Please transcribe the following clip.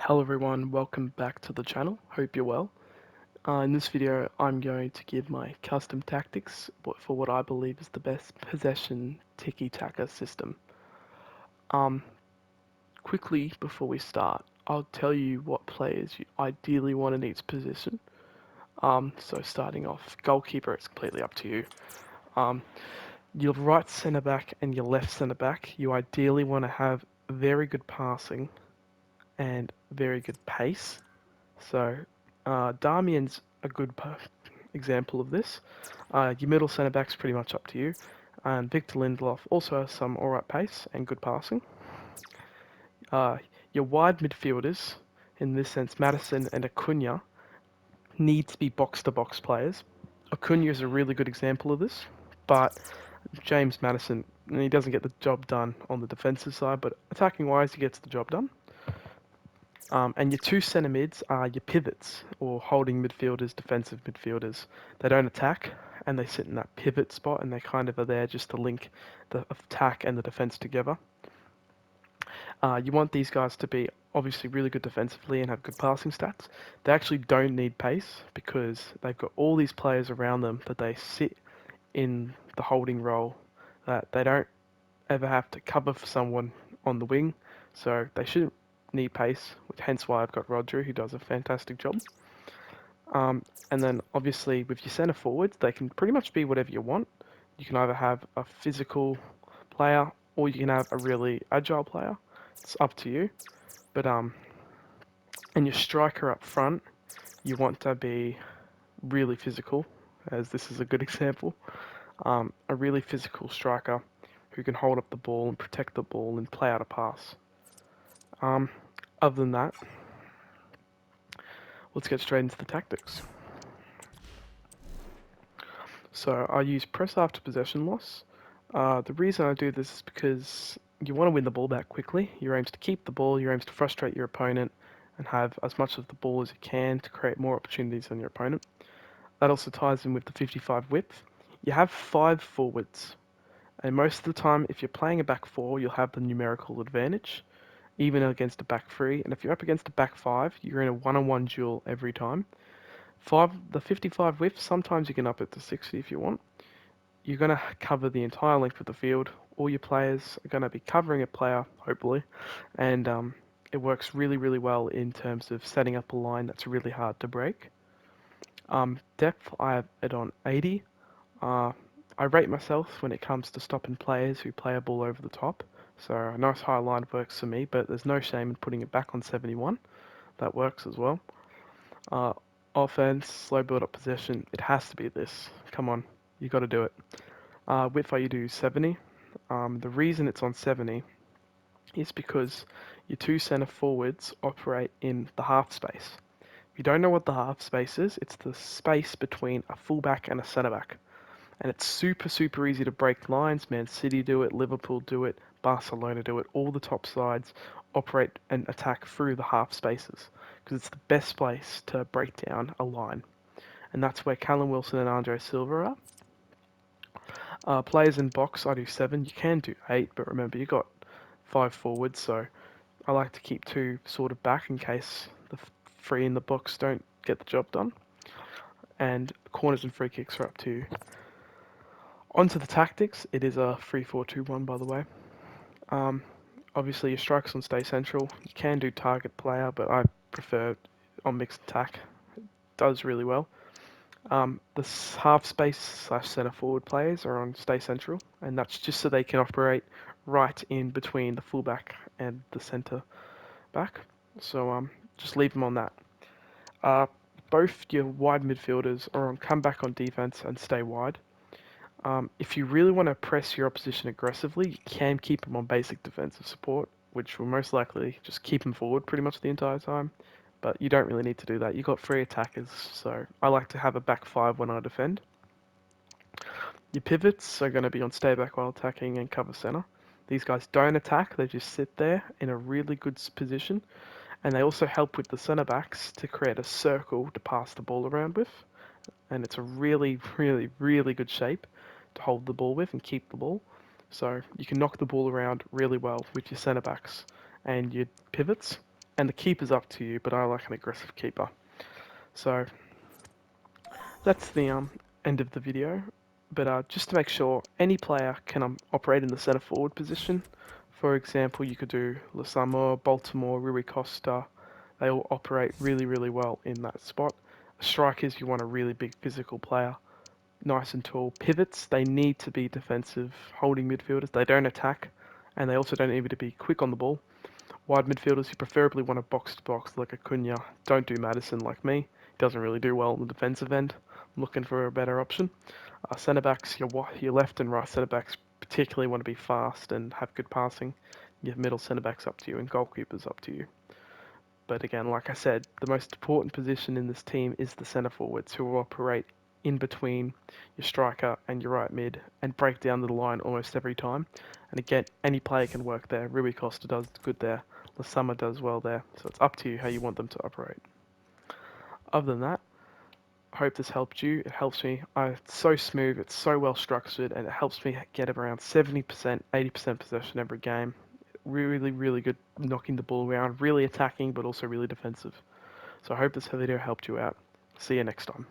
Hello everyone, welcome back to the channel. Hope you're well. In this video, I'm going to give my custom tactics for what I believe is the best possession Tiki Taka system. Um, Quickly before we start, I'll tell you what players you ideally want in each position. So starting off, goalkeeper, it's completely up to you. Um, your right centre back and your left centre back, you ideally want to have very good passing and very good pace. So, Damien's a good example of this. Your middle centre back's pretty much up to you. And Victor Lindelof also has some alright pace and good passing. Uh, your wide midfielders, in this sense, Madison and Acuna, need to be box-to-box players. Acuna is a really good example of this, but James Madison, he doesn't get the job done on the defensive side, but attacking-wise, he gets the job done. And your two centre mids are your pivots, or holding midfielders, defensive midfielders. They don't attack, and they sit in that pivot spot, and they kind of are there just to link the attack and the defence together. You want these guys to be obviously really good defensively and have good passing stats. They actually don't need pace because they've got all these players around them that they sit in the holding role, that they don't ever have to cover for someone on the wing, so they shouldn't need pace, hence why I've got Roger, who does a fantastic job. And then obviously with your centre forwards, they can pretty much be whatever you want. You can either have a physical player or you can have a really agile player. It's up to you. But and your striker up front, you want to be really physical, as this is a good example. A really physical striker who can hold up the ball and protect the ball and play out a pass. Um, Other than that, let's get straight into the tactics. So I use press after possession loss. The reason I do this is because you want to win the ball back quickly. Your aim is to keep the ball, your aim is to frustrate your opponent and have as much of the ball as you can to create more opportunities than your opponent. That also ties in with the 55 width. You have 5 forwards, and most of the time if you're playing a back 4, you'll have the numerical advantage, even against a back 3, and if you're up against a back 5, you're in a one-on-one duel every time. The 55 width, sometimes you can up it to 60 if you want. You're going to cover the entire length of the field. All your players are going to be covering a player, hopefully, and it works really, really well in terms of setting up a line that's really hard to break. Depth, I have it on 80. I rate myself when it comes to stopping players who play a ball over the top. So a nice high line works for me, but there's no shame in putting it back on 71. That works as well. Uh, Offense, slow build-up possession, it has to be this. Come on, you got to do it. Width I do 70. The reason it's on 70 is because your two centre forwards operate in the half space. If you don't know what the half space is, it's the space between a fullback and a centre back. And it's super, super easy to break lines. Man City do it, Liverpool do it, Barcelona do it. All the top sides operate and attack through the half spaces because it's the best place to break down a line. And that's where Callum Wilson and Andre Silva are. Players in box, I do 7. You can do 8, but remember, you got 5 forwards, so I like to keep 2 sort of back in case the 3 in the box don't get the job done. And corners and free kicks are up to you. Onto the tactics. It is a 3-4-2-1, by the way. Obviously, your strikes on stay central. You can do target player, but I prefer on mixed attack. It does really well. The half space / centre forward players are on stay central, and that's just so they can operate right in between the fullback and the centre back. So just leave them on that. Uh, Both your wide midfielders are on come back on defense and stay wide. If you really want to press your opposition aggressively, you can keep them on basic defensive support, which will most likely just keep them forward pretty much the entire time. But you don't really need to do that. You've got 3 attackers, so I like to have a back 5 when I defend. Your pivots are going to be on stay back while attacking and cover center. These guys don't attack, they just sit there in a really good position, and they also help with the center backs to create a circle to pass the ball around with. And it's a really, really, really good shape to hold the ball with and keep the ball. So you can knock the ball around really well with your center backs and your pivots. And the keeper's up to you, but I like an aggressive keeper. So that's the end of the video. But just to make sure, any player can operate in the centre forward position. For example, you could do Lasamo, Baltimore, Rui Costa. They all operate really, really well in that spot. Strikers, you want a really big physical player, nice and tall. Pivots, they need to be defensive, holding midfielders. They don't attack, and they also don't need to be quick on the ball. Wide midfielders, you preferably want a box-to-box like Acuna. Don't do Madison like me. He doesn't really do well on the defensive end. I'm looking for a better option. Centre backs, your left and right centre backs particularly want to be fast and have good passing. Your middle centre backs up to you, and goalkeepers up to you. But again, like I said, the most important position in this team is the centre forwards, who will operate in between your striker and your right mid and break down the line almost every time. And again, any player can work there. Rui Costa does good there. Lasama does well there. So it's up to you how you want them to operate. Other than that, I hope this helped you. It helps me. It's so smooth, it's so well structured, and it helps me get around 70%, 80% possession every game. Really, really good knocking the ball around, really attacking, but also really defensive. So I hope this video helped you out. See you next time.